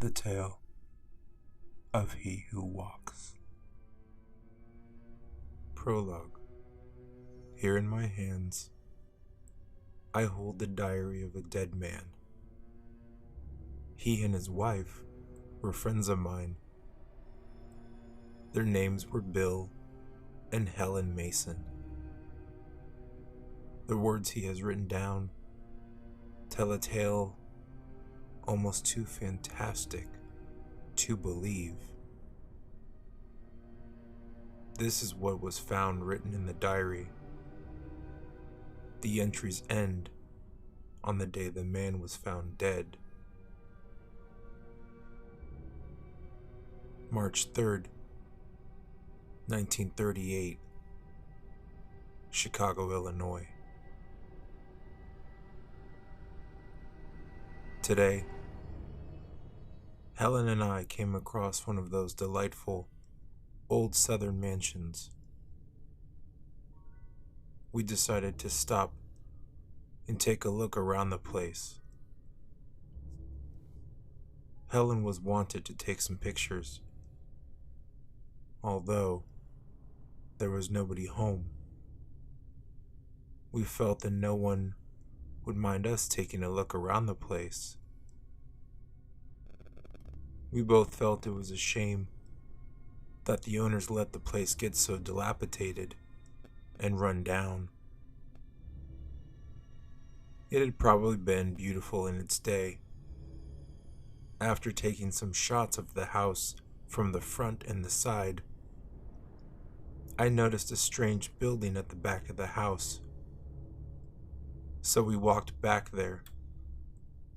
The Tale of He Who Walks. Prologue. Here in my hands, I hold the diary of a dead man. He and his wife were friends of mine. Their names were Bill and Helen Mason. The words he has written down tell a tale almost too fantastic to believe. This is what was found written in the diary. The entries end on the day the man was found dead. March 3rd, 1938, Chicago, Illinois. Today, Helen and I came across one of those delightful old Southern mansions. We decided to stop and take a look around the place. Helen was wanted to take some pictures, although there was nobody home. We felt that no one would mind us taking a look around the place. We both felt it was a shame that the owners let the place get so dilapidated and run down. It had probably been beautiful in its day. After taking some shots of the house from the front and the side, I noticed a strange building at the back of the house. So we walked back there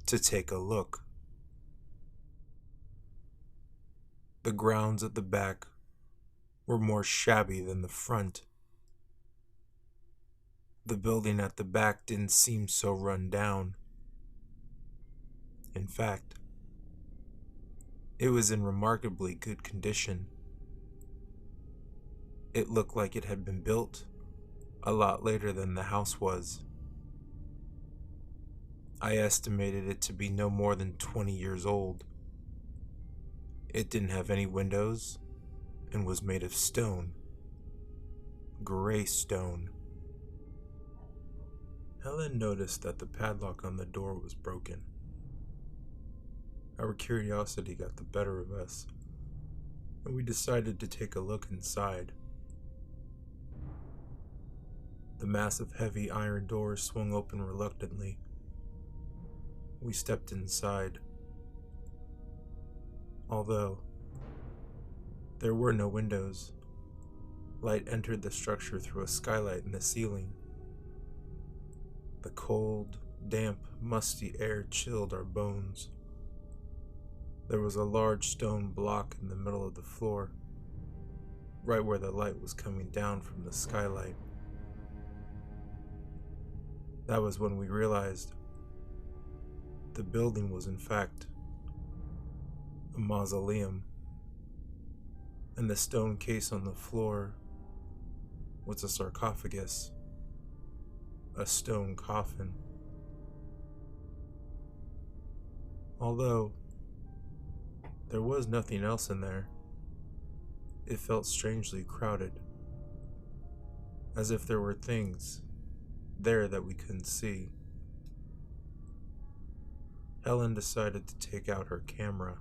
to take a look. The grounds at the back were more shabby than the front. The building at the back didn't seem so run down. In fact, it was in remarkably good condition. It looked like it had been built a lot later than the house was. I estimated it to be no more than 20 years old. It didn't have any windows and was made of stone. Gray stone. Helen noticed that the padlock on the door was broken. Our curiosity got the better of us, and we decided to take a look inside. The massive heavy iron doors swung open reluctantly. We stepped inside. Although there were no windows, light entered the structure through a skylight in the ceiling. The cold, damp, musty air chilled our bones. There was a large stone block in the middle of the floor, right where the light was coming down from the skylight. That was when we realized the building was in fact a mausoleum, and the stone case on the floor was a sarcophagus, a stone coffin. Although there was nothing else in there, it felt strangely crowded, as if there were things there that we couldn't see. Helen decided to take out her camera.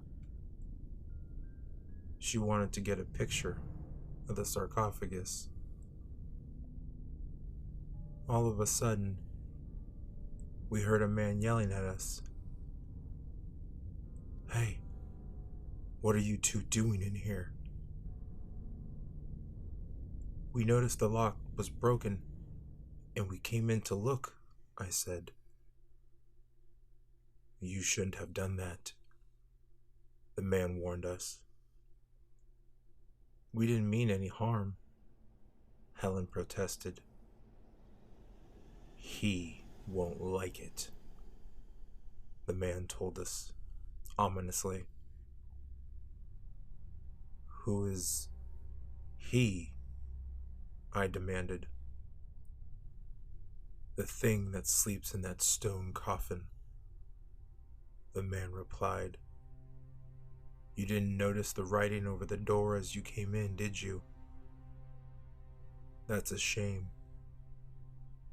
She wanted to get a picture of the sarcophagus. All of a sudden, we heard a man yelling at us. "Hey, what are you two doing in here?" "We noticed the lock was broken, and we came in to look," I said. "You shouldn't have done that," the man warned us. "We didn't mean any harm," Helen protested. "He won't like it," the man told us, ominously. "Who is he?" I demanded. "The thing that sleeps in that stone coffin," the man replied. You didn't notice the writing over the door as you came in, did you? That's a shame,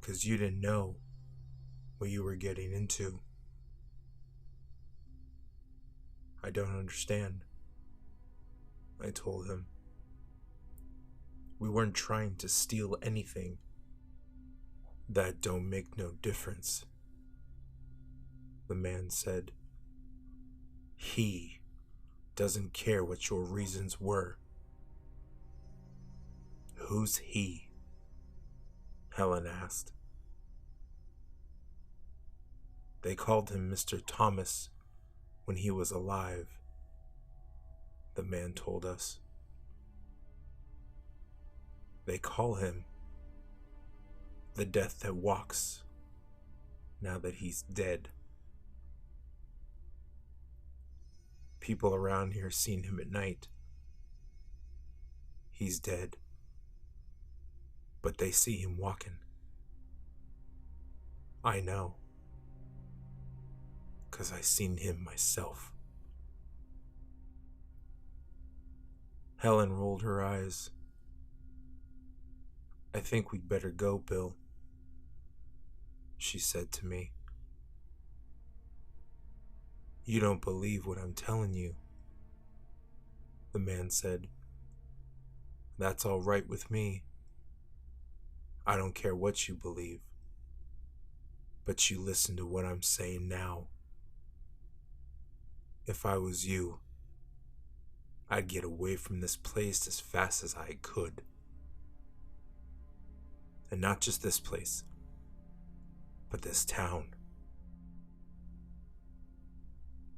'cause you didn't know what you were getting into. I don't understand, I told him. We weren't trying to steal anything. That don't make no difference, the man said. He doesn't care what your reasons were. Who's he? Helen asked. They called him Mr. Thomas when he was alive, the man told us. They call him the death that walks now that he's dead. People around here seen him at night. He's dead, but they see him walking. I know, 'cause I seen him myself. Helen rolled her eyes. I think we'd better go, Bill, she said to me. You don't believe what I'm telling you, the man said. That's all right with me. I don't care what you believe, but you listen to what I'm saying now. If I was you, I'd get away from this place as fast as I could. And not just this place, but this town.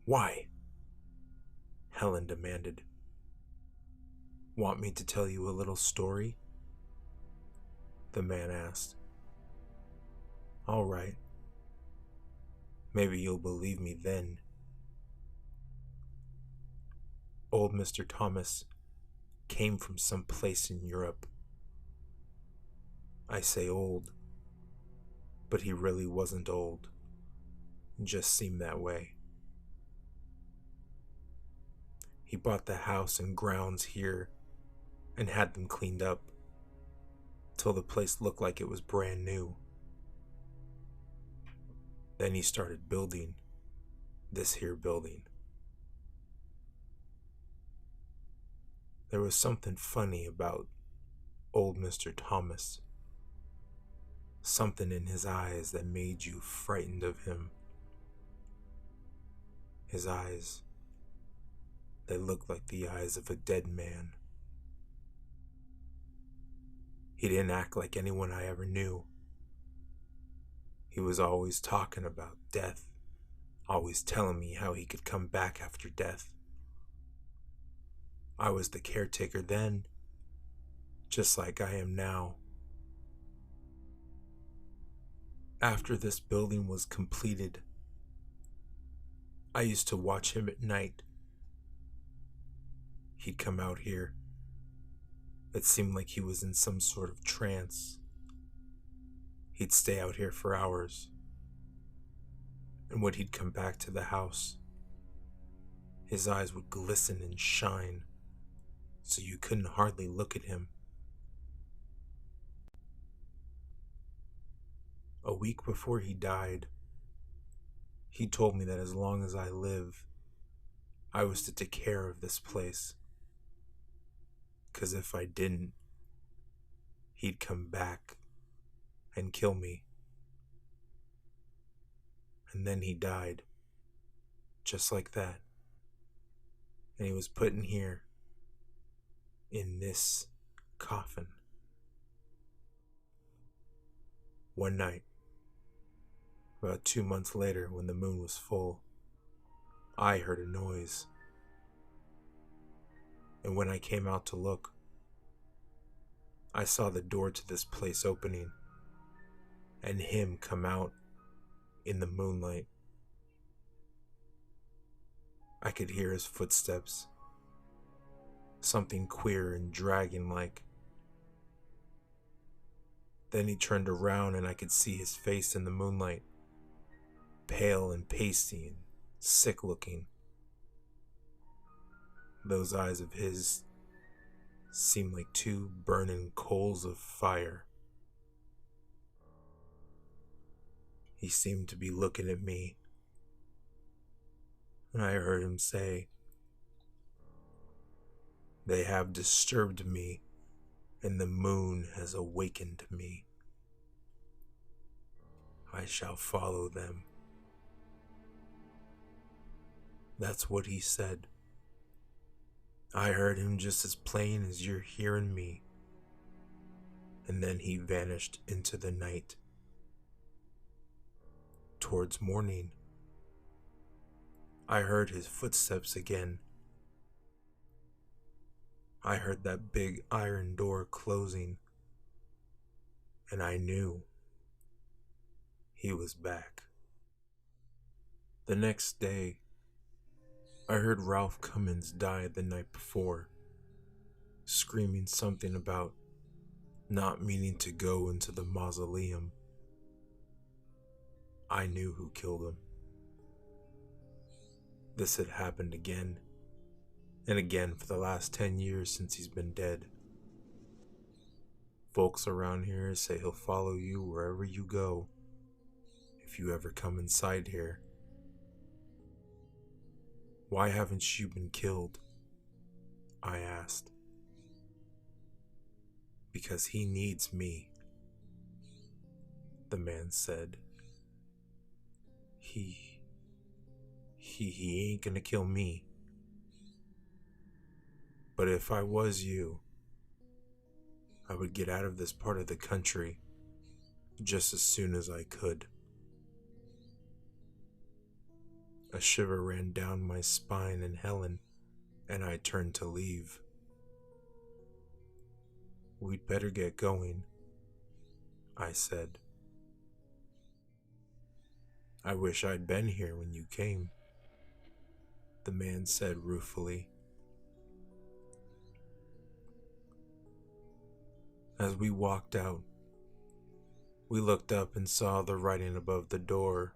Why? Helen demanded. Want me to tell you a little story? The man asked. All right. Maybe you'll believe me then. Old Mr. Thomas came from some place in Europe. I say old, but he really wasn't old. Just seemed that way. He bought the house and grounds here and had them cleaned up till the place looked like it was brand new. Then he started building this here building. There was something funny about old Mr. Thomas. Something in his eyes that made you frightened of him. His eyes, they looked like the eyes of a dead man. He didn't act like anyone I ever knew. He was always talking about death, always telling me how he could come back after death. I was the caretaker then, just like I am now. After this building was completed, I used to watch him at night. He'd come out here. It seemed like he was in some sort of trance. He'd stay out here for hours. And when he'd come back to the house, his eyes would glisten and shine, so you couldn't hardly look at him. A week before he died, he told me that as long as I live, I was to take care of this place. 'Cause if I didn't, he'd come back and kill me. And then he died, just like that. And he was put in here, in this coffin. One night, about 2 months later, when the moon was full, I heard a noise. And when I came out to look, I saw the door to this place opening, and him come out in the moonlight. I could hear his footsteps, something queer and dragon-like. Then he turned around and I could see his face in the moonlight, pale and pasty and sick-looking. Those eyes of his seemed like two burning coals of fire. He seemed to be looking at me, and I heard him say, "They have disturbed me, and the moon has awakened me. I shall follow them." That's what he said. I heard him just as plain as you're hearing me. And then he vanished into the night. Towards morning, I heard his footsteps again. I heard that big iron door closing, and I knew he was back. The next day, I heard Ralph Cummins died the night before, screaming something about not meaning to go into the mausoleum. I knew who killed him. This had happened again and again for the last 10 years since he's been dead. Folks around here say he'll follow you wherever you go if you ever come inside here. "Why haven't you been killed?" I asked. "Because he needs me," the man said. He ain't gonna kill me. But if I was you, I would get out of this part of the country just as soon as I could. A shiver ran down my spine in Helen, and I turned to leave. "We'd better get going," I said. "I wish I'd been here when you came," the man said ruefully. As we walked out, we looked up and saw the writing above the door.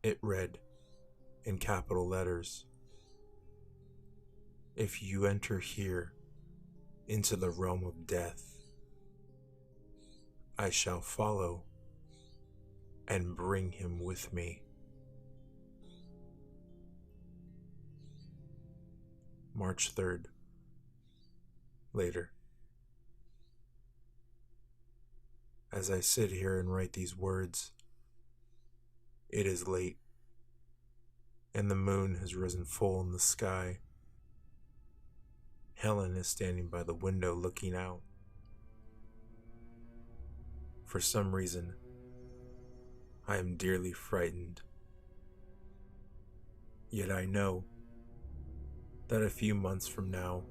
It read, in capital letters, "If you enter here into the realm of death, I shall follow and bring him with me." March 3rd. Later. As I sit here and write these words, it is late, and the moon has risen full in the sky. Helen is standing by the window looking out. For some reason, I am dearly frightened. Yet I know that a few months from now,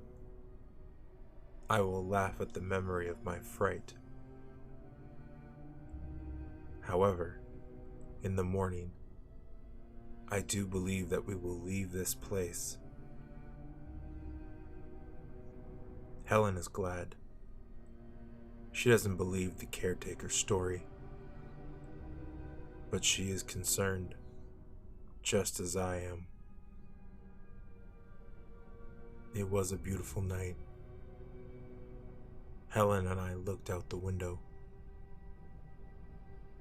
I will laugh at the memory of my fright. However, in the morning, I do believe that we will leave this place. Helen is glad. She doesn't believe the caretaker's story, but she is concerned, just as I am. It was a beautiful night. Helen and I looked out the window.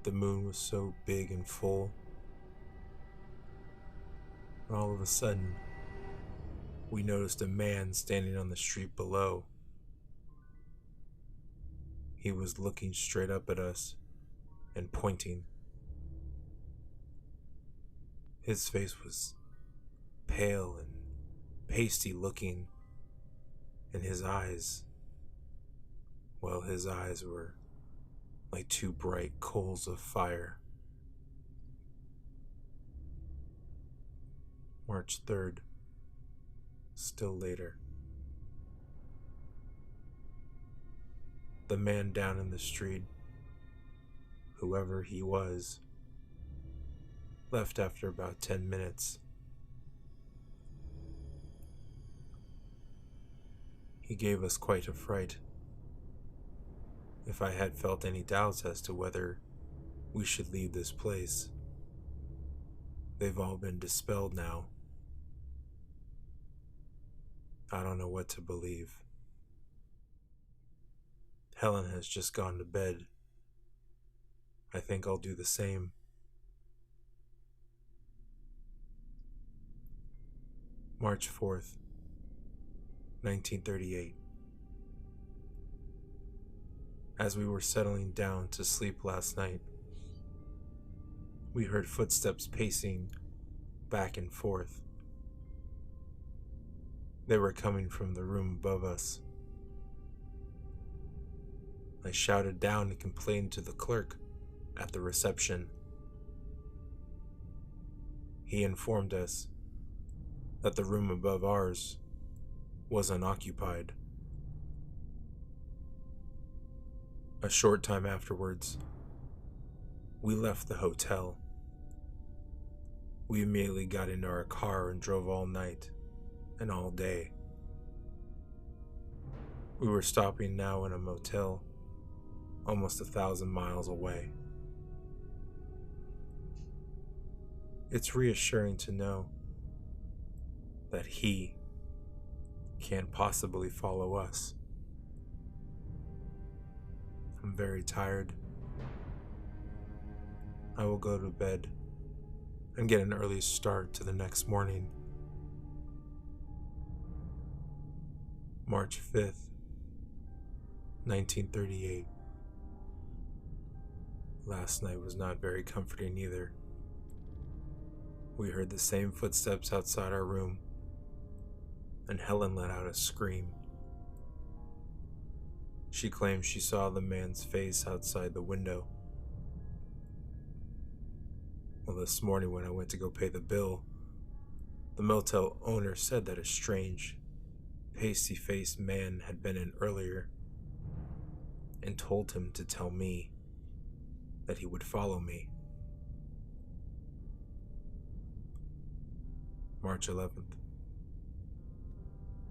The moon was so big and full. And all of a sudden, we noticed a man standing on the street below. He was looking straight up at us and pointing. His face was pale and pasty looking, and his eyes were like two bright coals of fire. March 3rd. Still later. The man down in the street, whoever he was, left after about 10 minutes. He gave us quite a fright. If I had felt any doubts as to whether we should leave this place, they've all been dispelled now. I don't know what to believe. Helen has just gone to bed. I think I'll do the same. March 4th, 1938. As we were settling down to sleep last night, we heard footsteps pacing back and forth. They were coming from the room above us. I shouted down and complained to the clerk at the reception. He informed us that the room above ours was unoccupied. A short time afterwards, we left the hotel. We immediately got into our car and drove all night and all day. We were stopping now in a motel almost 1,000 miles away. It's reassuring to know that he can't possibly follow us. I'm very tired. I will go to bed and get an early start to the next morning. March 5th, 1938. Last night was not very comforting either. We heard the same footsteps outside our room, and Helen let out a scream. She claimed she saw the man's face outside the window. Well, this morning when I went to go pay the bill, the motel owner said that a strange, pasty-faced man had been in earlier and told him to tell me that he would follow me. March 11th,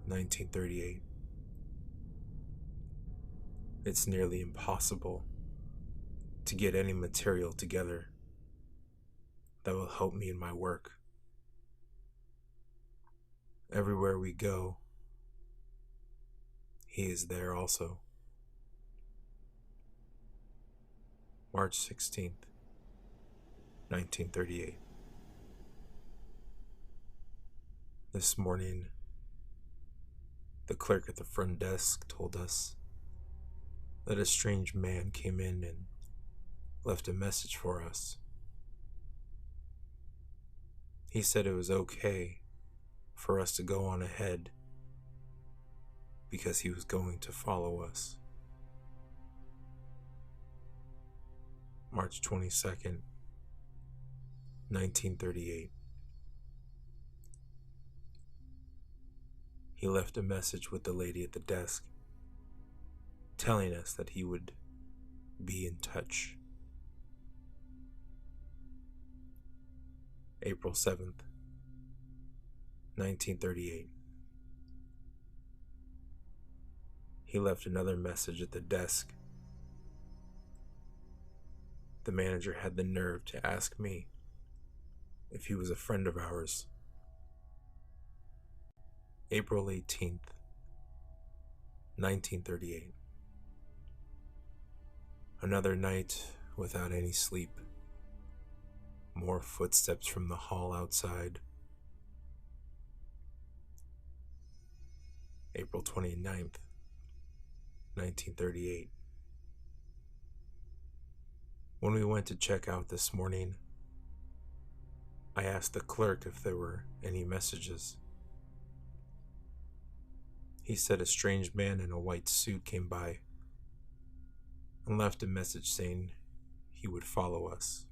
1938. It's nearly impossible to get any material together that will help me in my work. Everywhere we go, he is there also. March 16th, 1938. This morning, the clerk at the front desk told us that a strange man came in and left a message for us. He said it was okay for us to go on ahead because he was going to follow us. March 22nd, 1938. He left a message with the lady at the desk, telling us that he would be in touch. April 7th, 1938. He left another message at the desk. The manager had the nerve to ask me if he was a friend of ours. April 18th, 1938. Another night without any sleep. More footsteps from the hall outside. April 29th, 1938. When we went to check out this morning, I asked the clerk if there were any messages. He said a strange man in a white suit came by and left a message saying he would follow us.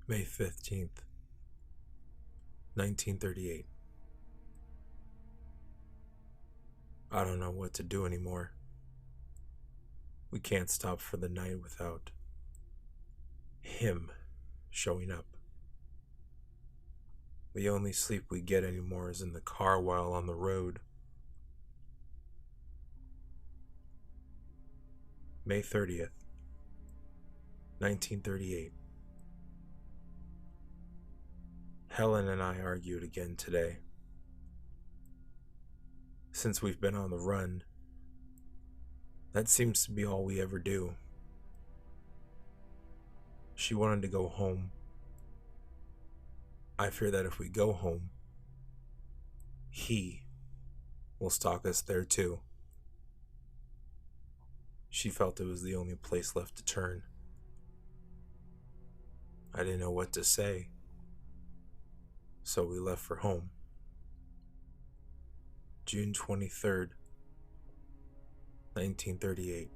May 15th, 1938. I don't know what to do anymore. We can't stop for the night without him showing up. The only sleep we get anymore is in the car while on the road. May 30th, 1938. Helen and I argued again today. Since we've been on the run, that seems to be all we ever do. She wanted to go home. I fear that if we go home, he will stalk us there too. She felt it was the only place left to turn. I didn't know what to say, so we left for home. June 23rd, 1938.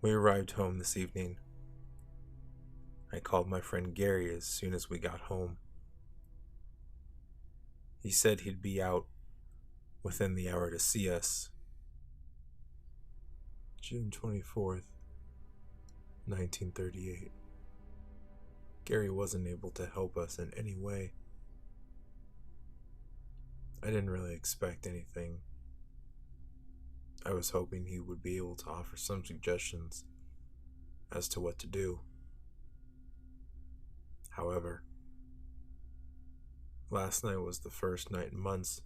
We arrived home this evening. I called my friend Gary as soon as we got home. He said he'd be out within the hour to see us. June 24th, 1938. Gary wasn't able to help us in any way. I didn't really expect anything. I was hoping he would be able to offer some suggestions as to what to do. However, last night was the first night in months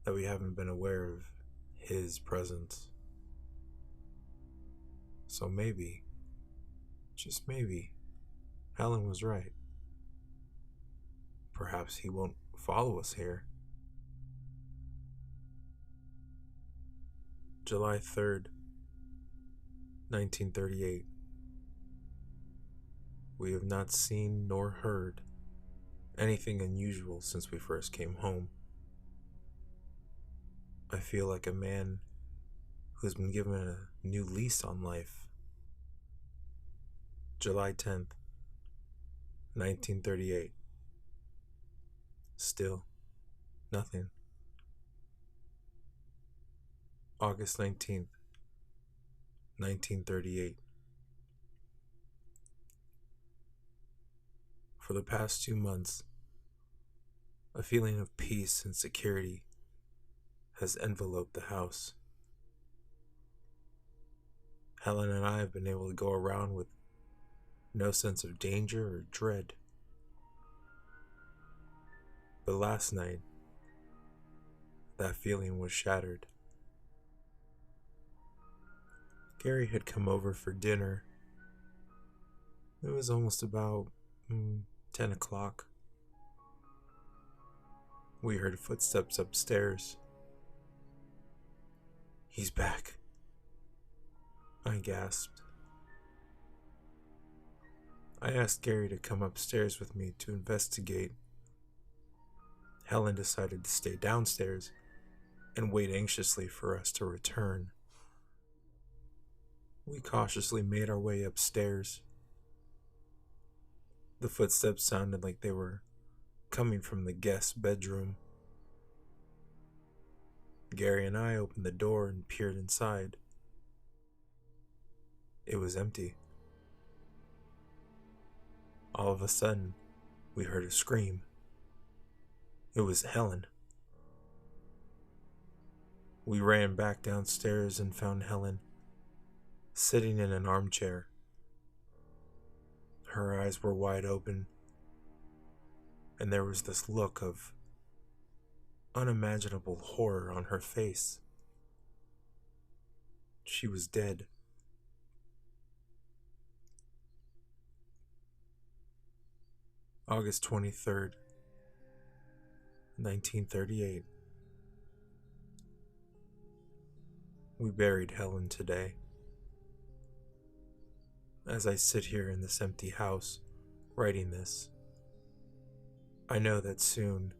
that we haven't been aware of his presence. So maybe, just maybe, Helen was right. Perhaps he won't follow us here. July 3rd, 1938. We have not seen nor heard anything unusual since we first came home. I feel like a man who's been given a new lease on life. July 10th, 1938. Still, nothing. August 19th, 1938. For the past 2 months, a feeling of peace and security has enveloped the house. Helen and I have been able to go around with no sense of danger or dread. But last night, that feeling was shattered. Gary had come over for dinner. It was almost about 10 o'clock. We heard footsteps upstairs. "He's back," I gasped. I asked Gary to come upstairs with me to investigate. Helen decided to stay downstairs and wait anxiously for us to return. We cautiously made our way upstairs. The footsteps sounded like they were coming from the guest's bedroom. Gary and I opened the door and peered inside. It was empty. All of a sudden, we heard a scream. It was Helen. We ran back downstairs and found Helen sitting in an armchair. Her eyes were wide open, and there was this look of unimaginable horror on her face. She was dead. August 23rd, 1938. We buried Helen today. As I sit here in this empty house, writing this, I know that soon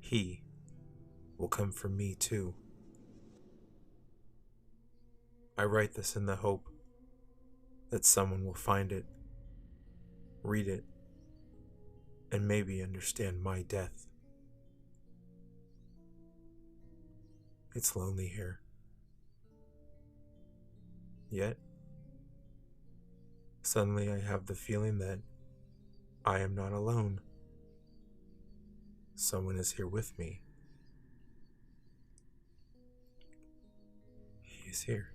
he will come for me too. I write this in the hope that someone will find it, read it, and maybe understand my death. It's lonely here. Yet, suddenly I have the feeling that I am not alone. Someone is here with me. He is here,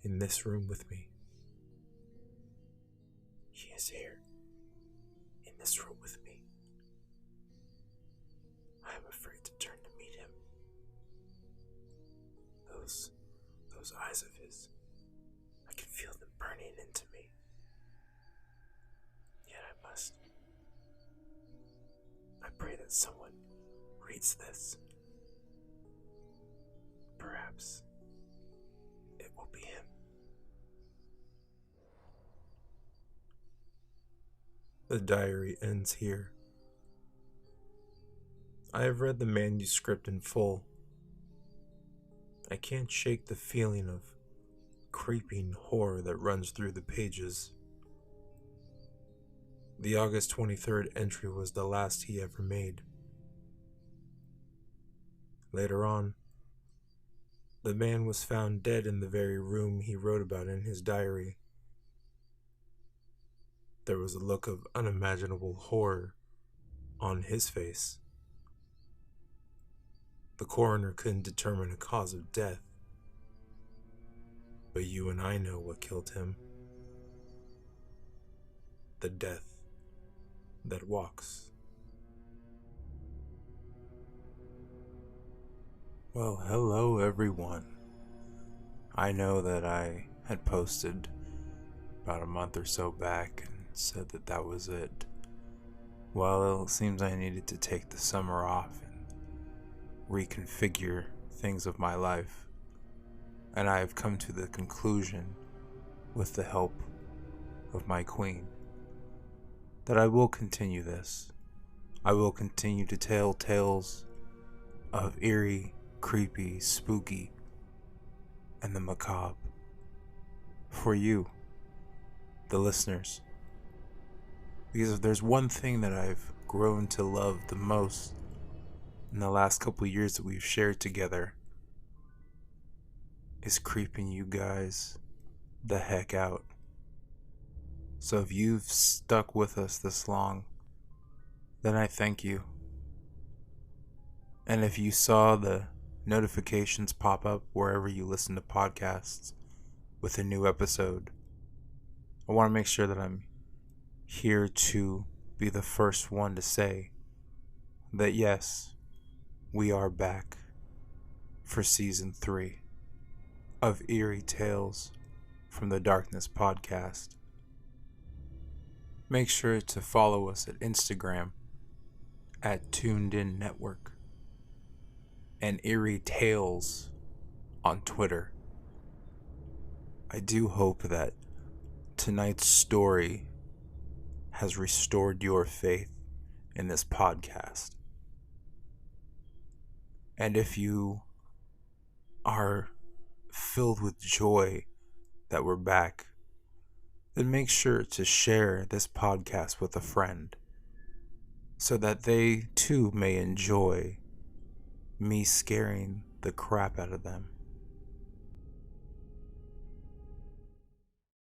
in this room with me. He is here, in this room with me. those eyes of his. I can feel them burning into me. Yet I pray that someone reads this. Perhaps it will be him. The diary ends here. I have read the manuscript in full. I can't shake the feeling of creeping horror that runs through the pages. The August 23rd entry was the last he ever made. Later on, the man was found dead in the very room he wrote about in his diary. There was a look of unimaginable horror on his face. The coroner couldn't determine a cause of death, but you and I know what killed him. The death that walks. Well, hello everyone. I know that I had posted about a month or so back and said that that was it. Well, it seems I needed to take the summer off and reconfigure things of my life. And I have come to the conclusion, with the help of my queen, that I will continue this. I will continue to tell tales of eerie, creepy, spooky, and the macabre for you, the listeners. Because if there's one thing that I've grown to love the most in the last couple of years that we've shared together, is creeping you guys the heck out. So if you've stuck with us this long, then I thank you. And if you saw the notifications pop up wherever you listen to podcasts with a new episode, I want to make sure that I'm here to be the first one to say that yes, we are back for season 3 of Eerie Tales from the Darkness podcast. Make sure to follow us at Instagram at Tuned In Network and Eerie Tales on Twitter. I do hope that tonight's story has restored your faith in this podcast. And if you are filled with joy that we're back, then make sure to share this podcast with a friend so that they too may enjoy me scaring the crap out of them.